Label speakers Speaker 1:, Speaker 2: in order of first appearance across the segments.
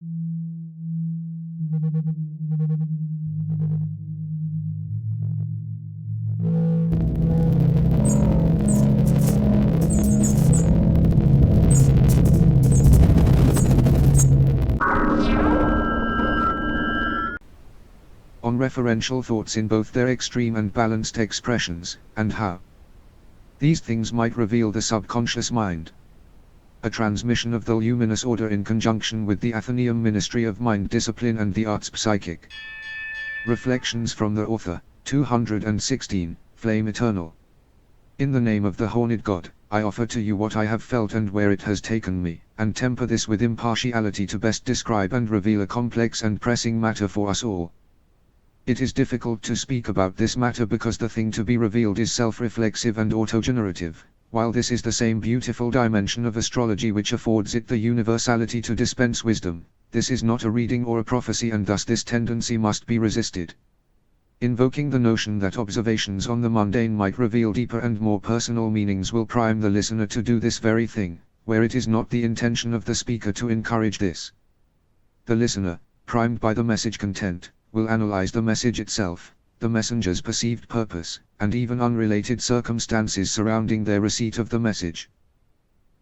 Speaker 1: On referential thoughts in both their extreme and balanced expressions, and how these things might reveal the subconscious mind. A transmission of the luminous order in conjunction with the Athenaeum Ministry of Mind Discipline and the Arts Psychic. Reflections from the author, 216, Flame Eternal. In the name of the Horned God, I offer to you what I have felt and where it has taken me, and temper this with impartiality to best describe and reveal a complex and pressing matter for us all. It is difficult to speak about this matter because the thing to be revealed is self-reflexive and autogenerative, while this is the same beautiful dimension of astrology which affords it the universality to dispense wisdom. This is not a reading or a prophecy, and thus this tendency must be resisted. Invoking the notion that observations on the mundane might reveal deeper and more personal meanings will prime the listener to do this very thing, where it is not the intention of the speaker to encourage this. The listener, primed by the message content, will analyze the message itself, the messenger's perceived purpose, and even unrelated circumstances surrounding their receipt of the message.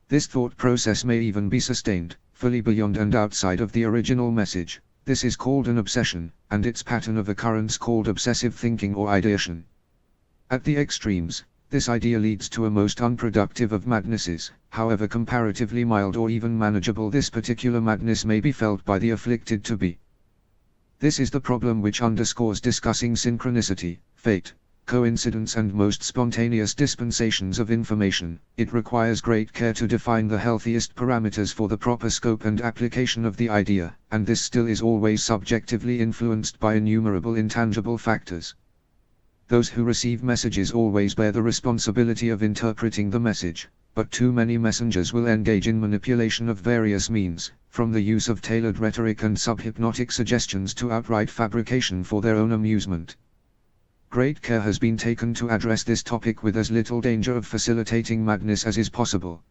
Speaker 1: This thought process may even be sustained, fully beyond and outside of the original message. This is called an obsession, and its pattern of occurrence called obsessive thinking or ideation. At the extremes, this idea leads to a most unproductive of madnesses. However comparatively mild or even manageable this particular madness may be felt by the afflicted to be. This is the problem which underscores discussing synchronicity, fate, coincidence and most spontaneous dispensations of information. It requires great care to define the healthiest parameters for the proper scope and application of the idea, and this still is always subjectively influenced by innumerable intangible factors. Those who receive messages always bear the responsibility of interpreting the message, but too many messengers will engage in manipulation of various means, from the use of tailored rhetoric and sub-hypnotic suggestions to outright fabrication for their own amusement. Great care has been taken to address this topic with as little danger of facilitating madness as is possible.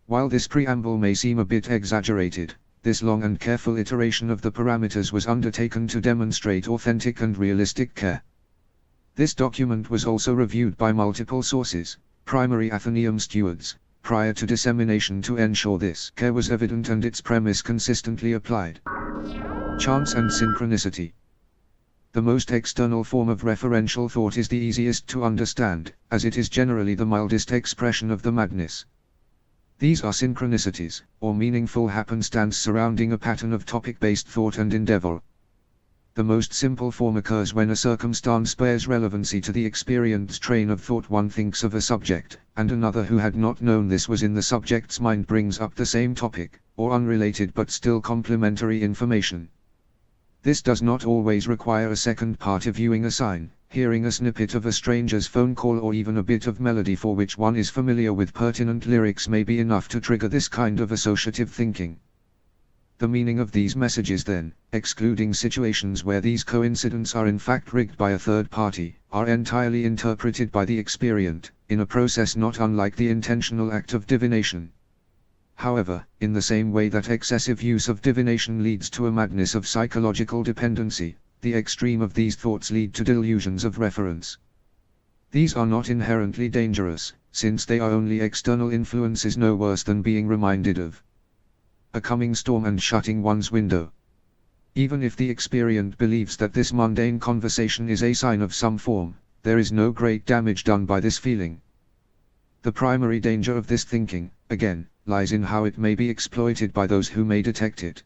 Speaker 1: While this preamble may seem a bit exaggerated, this long and careful iteration of the parameters was undertaken to demonstrate authentic and realistic care. This document was also reviewed by multiple sources, primary Athenaeum stewards, prior to dissemination to ensure this care was evident and its premise consistently applied. Chance and synchronicity. The most external form of referential thought is the easiest to understand, as it is generally the mildest expression of the madness. These are synchronicities, or meaningful happenstance surrounding a pattern of topic-based thought and endeavor. The most simple form occurs when a circumstance bears relevancy to the experienced train of thought one thinks of a subject, and another who had not known this was in the subject's mind brings up the same topic, or unrelated but still complementary information. This does not always require a second part of viewing a sign, hearing a snippet of a stranger's phone call or even a bit of melody for which one is familiar with pertinent lyrics may be enough to trigger this kind of associative thinking. The meaning of these messages then, excluding situations where these coincidences are in fact rigged by a third party, are entirely interpreted by the experient, in a process not unlike the intentional act of divination. However, in the same way that excessive use of divination leads to a madness of psychological dependency, the extreme of these thoughts lead to delusions of reference. These are not inherently dangerous, since they are only external influences no worse than being reminded of a coming storm and shutting one's window. Even if the experient believes that this mundane conversation is a sign of some form, there is no great damage done by this feeling. The primary danger of this thinking, again, lies in how it may be exploited by those who may detect it.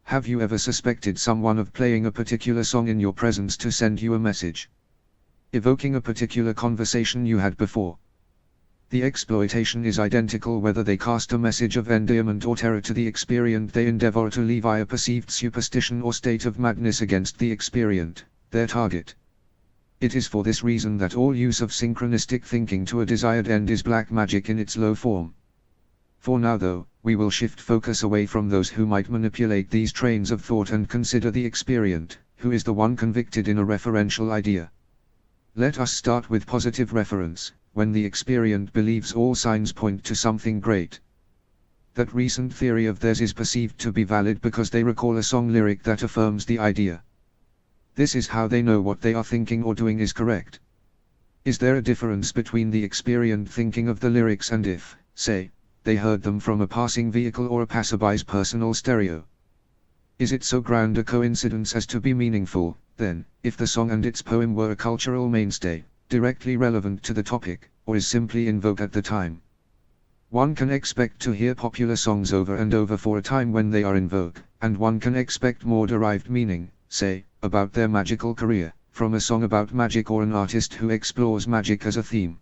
Speaker 1: Have you ever suspected someone of playing a particular song in your presence to send you a message, evoking a particular conversation you had before? The exploitation is identical whether they cast a message of endearment or terror to the experient they endeavor to leave a perceived superstition or state of madness against the experient, their target. It is for this reason that all use of synchronistic thinking to a desired end is black magic in its low form. For now though, we will shift focus away from those who might manipulate these trains of thought and consider the experient, who is the one convicted in a referential idea. Let us start with positive reference. When the experient believes all signs point to something great. That recent theory of theirs is perceived to be valid because they recall a song lyric that affirms the idea. This is how they know what they are thinking or doing is correct. Is there a difference between the experienced thinking of the lyrics and if, say, they heard them from a passing vehicle or a passerby's personal stereo? Is it so grand a coincidence as to be meaningful, then, if the song and its poem were a cultural mainstay, directly relevant to the topic, or is simply in vogue at the time? One can expect to hear popular songs over and over for a time when they are in vogue, and one can expect more derived meaning, say, about their magical career, from a song about magic or an artist who explores magic as a theme.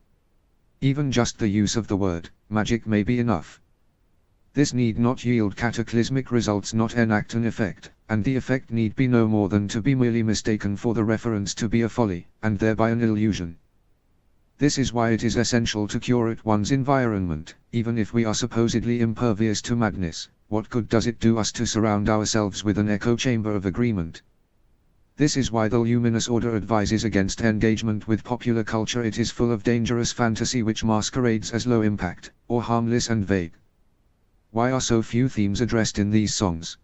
Speaker 1: Even just the use of the word magic may be enough. This need not yield cataclysmic results, not enact an effect, and the effect need be no more than to be merely mistaken for the reference to be a folly, and thereby an illusion. This is why it is essential to curate one's environment, even if we are supposedly impervious to madness. What good does it do us to surround ourselves with an echo chamber of agreement? This is why the luminous order advises against engagement with popular culture. It is full of dangerous fantasy which masquerades as low impact, or harmless and vague. Why are so few themes addressed in these songs?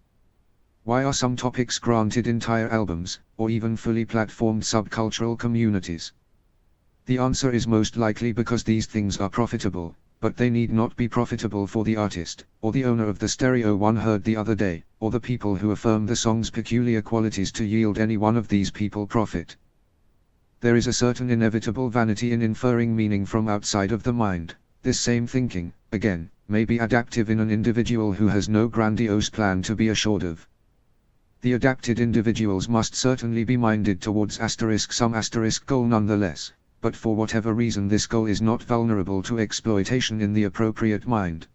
Speaker 1: Why are some topics granted entire albums, or even fully platformed subcultural communities? The answer is most likely because these things are profitable, but they need not be profitable for the artist, or the owner of the stereo one heard the other day, or the people who affirm the song's peculiar qualities to yield any one of these people profit. There is a certain inevitable vanity in inferring meaning from outside of the mind. This same thinking, again, may be adaptive in an individual who has no grandiose plan to be assured of. The adapted individuals must certainly be minded towards some goal nonetheless. But for whatever reason this goal is not vulnerable to exploitation in the appropriate mind.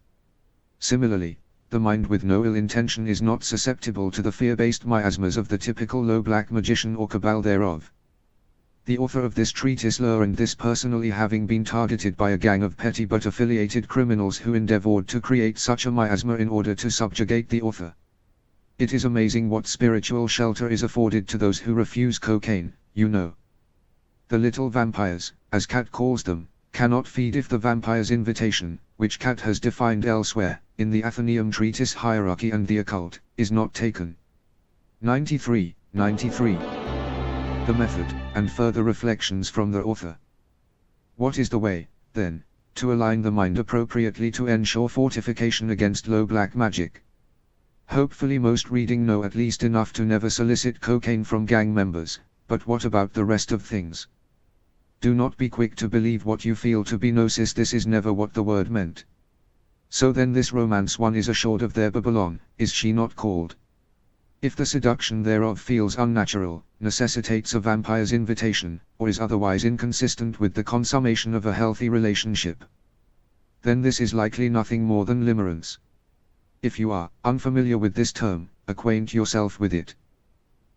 Speaker 1: Similarly, the mind with no ill intention is not susceptible to the fear-based miasmas of the typical low-black magician or cabal thereof. The author of this treatise learned this personally, having been targeted by a gang of petty but affiliated criminals who endeavored to create such a miasma in order to subjugate the author. It is amazing what spiritual shelter is afforded to those who refuse cocaine, you know. The little vampires, as Cat calls them, cannot feed if the vampire's invitation, which Cat has defined elsewhere, in the Athenaeum treatise Hierarchy and the Occult, is not taken. 93. The method, and further reflections from the author. What is the way, then, to align the mind appropriately to ensure fortification against low black magic? Hopefully most reading know at least enough to never solicit cocaine from gang members, but what about the rest of things? Do not be quick to believe what you feel to be gnosis. This is never what the word meant. So then this romance one is assured of their Babylon, is she not called? If the seduction thereof feels unnatural, necessitates a vampire's invitation, or is otherwise inconsistent with the consummation of a healthy relationship, then this is likely nothing more than limerence. If you are unfamiliar with this term, acquaint yourself with it.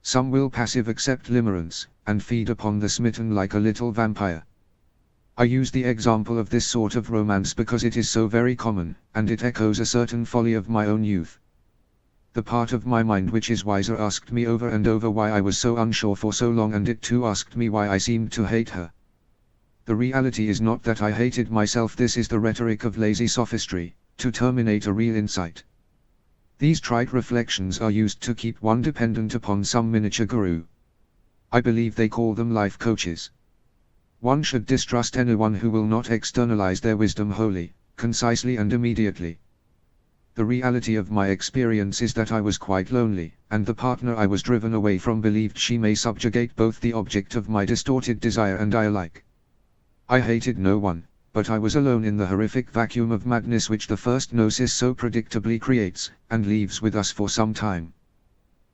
Speaker 1: Some will passive accept limerence, and feed upon the smitten like a little vampire. I use the example of this sort of romance because it is so very common, and it echoes a certain folly of my own youth. The part of my mind which is wiser asked me over and over why I was so unsure for so long, and it too asked me why I seemed to hate her. The reality is not that I hated myself. This is the rhetoric of lazy sophistry, to terminate a real insight. These trite reflections are used to keep one dependent upon some miniature guru. I believe they call them life coaches. One should distrust anyone who will not externalize their wisdom wholly, concisely and immediately. The reality of my experience is that I was quite lonely, and the partner I was driven away from believed she may subjugate both the object of my distorted desire and I alike. I hated no one, but I was alone in the horrific vacuum of madness which the first gnosis so predictably creates, and leaves with us for some time.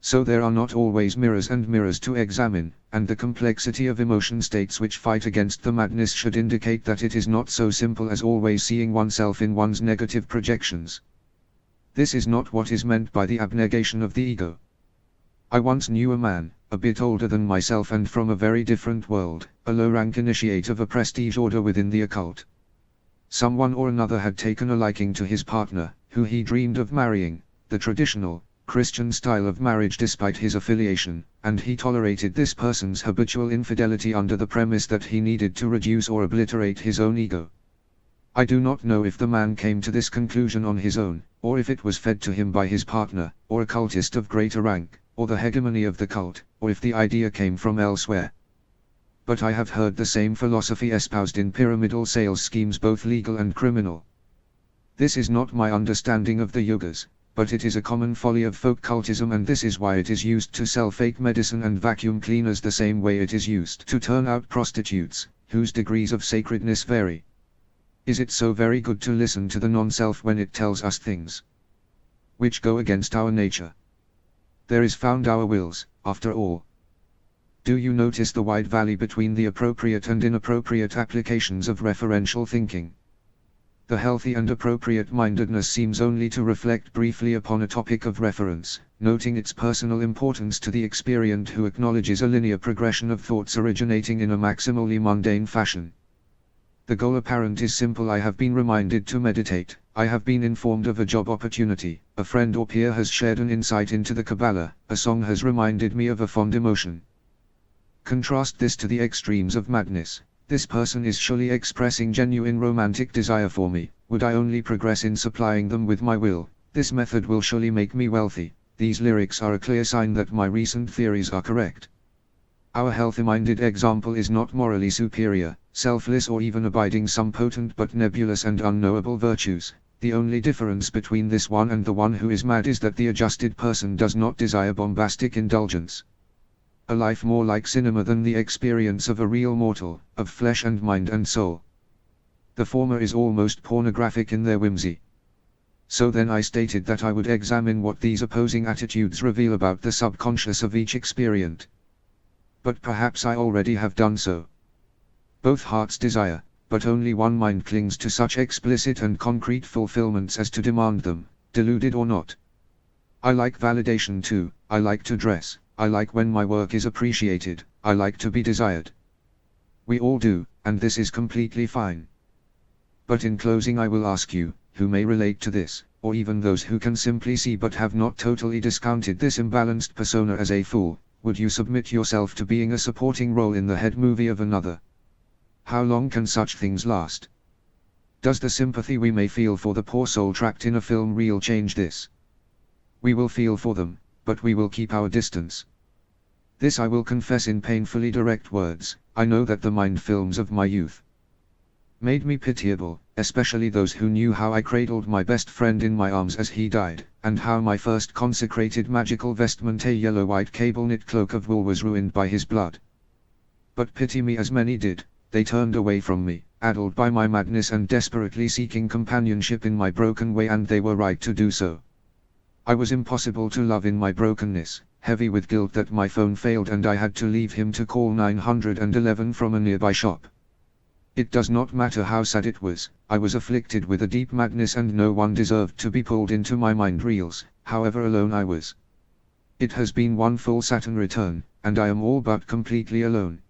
Speaker 1: So there are not always mirrors and mirrors to examine, and the complexity of emotion states which fight against the madness should indicate that it is not so simple as always seeing oneself in one's negative projections. This is not what is meant by the abnegation of the ego. I once knew a man, a bit older than myself and from a very different world, a low-rank initiate of a prestige order within the occult. Someone or another had taken a liking to his partner, who he dreamed of marrying, the traditional, Christian style of marriage despite his affiliation, and he tolerated this person's habitual infidelity under the premise that he needed to reduce or obliterate his own ego. I do not know if the man came to this conclusion on his own, or if it was fed to him by his partner, or a cultist of greater rank, or the hegemony of the cult, or if the idea came from elsewhere. But I have heard the same philosophy espoused in pyramidal sales schemes both legal and criminal. This is not my understanding of the yugas, but it is a common folly of folk cultism, and this is why it is used to sell fake medicine and vacuum cleaners the same way it is used to turn out prostitutes, whose degrees of sacredness vary. Is it so very good to listen to the non-self when it tells us things which go against our nature? There is found our wills, after all. Do you notice the wide valley between the appropriate and inappropriate applications of referential thinking? The healthy and appropriate mindedness seems only to reflect briefly upon a topic of reference, noting its personal importance to the experient who acknowledges a linear progression of thoughts originating in a maximally mundane fashion. The goal apparent is simple. I have been reminded to meditate, I have been informed of a job opportunity, a friend or peer has shared an insight into the Kabbalah, a song has reminded me of a fond emotion. Contrast this to the extremes of madness. This person is surely expressing genuine romantic desire for me. Would I only progress in supplying them with my will, this method will surely make me wealthy. These lyrics are a clear sign that my recent theories are correct. Our healthy-minded example is not morally superior, selfless, or even abiding some potent but nebulous and unknowable virtues. The only difference between this one and the one who is mad is that the adjusted person does not desire bombastic indulgence. A life more like cinema than the experience of a real mortal, of flesh and mind and soul. The former is almost pornographic in their whimsy. So then I stated that I would examine what these opposing attitudes reveal about the subconscious of each experient. But perhaps I already have done so. Both hearts desire, but only one mind clings to such explicit and concrete fulfillments as to demand them, deluded or not. I like validation too. I like to dress, I like when my work is appreciated, I like to be desired. We all do, and this is completely fine. But in closing I will ask you, who may relate to this, or even those who can simply see but have not totally discounted this imbalanced persona as a fool, would you submit yourself to being a supporting role in the head movie of another? How long can such things last? Does the sympathy we may feel for the poor soul trapped in a film reel change this? We will feel for them, but we will keep our distance. This I will confess in painfully direct words. I know that the mind films of my youth made me pitiable, especially those who knew how I cradled my best friend in my arms as he died, and how my first consecrated magical vestment, a yellow-white cable-knit cloak of wool, was ruined by his blood. But pity me as many did, they turned away from me, addled by my madness and desperately seeking companionship in my broken way, and they were right to do so. I was impossible to love in my brokenness, heavy with guilt that my phone failed and I had to leave him to call 911 from a nearby shop. It does not matter how sad it was, I was afflicted with a deep madness and no one deserved to be pulled into my mind reels, however alone I was. It has been one full Saturn return, and I am all but completely alone.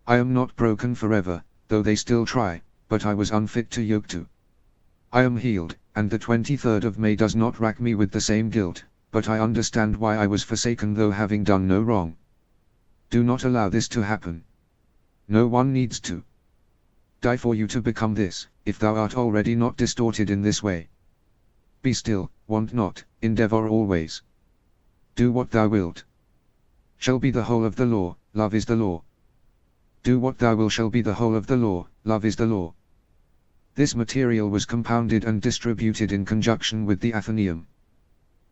Speaker 1: I am not broken forever, though they still try, but I was unfit to yoke to. I am healed, and the 23rd of May does not rack me with the same guilt, but I understand why I was forsaken though having done no wrong. Do not allow this to happen. No one needs to die for you to become this, if thou art already not distorted in this way. Be still, want not, endeavor always. Do what thou wilt. Shall be the whole of the law, love is the law. Do what thou will shall be the whole of the law, love is the law. This material was compounded and distributed in conjunction with the Athenaeum,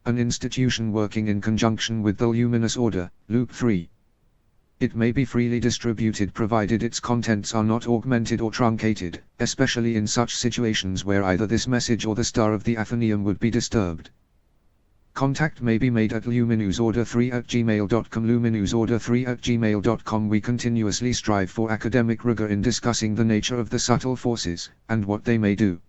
Speaker 1: an institution working in conjunction with the luminous order, Luke 3. It may be freely distributed provided its contents are not augmented or truncated, especially in such situations where either this message or the star of the Athenaeum would be disturbed. Contact may be made at luminousorder3@gmail.com. luminousorder3@gmail.com. We continuously strive for academic rigor in discussing the nature of the subtle forces, and what they may do.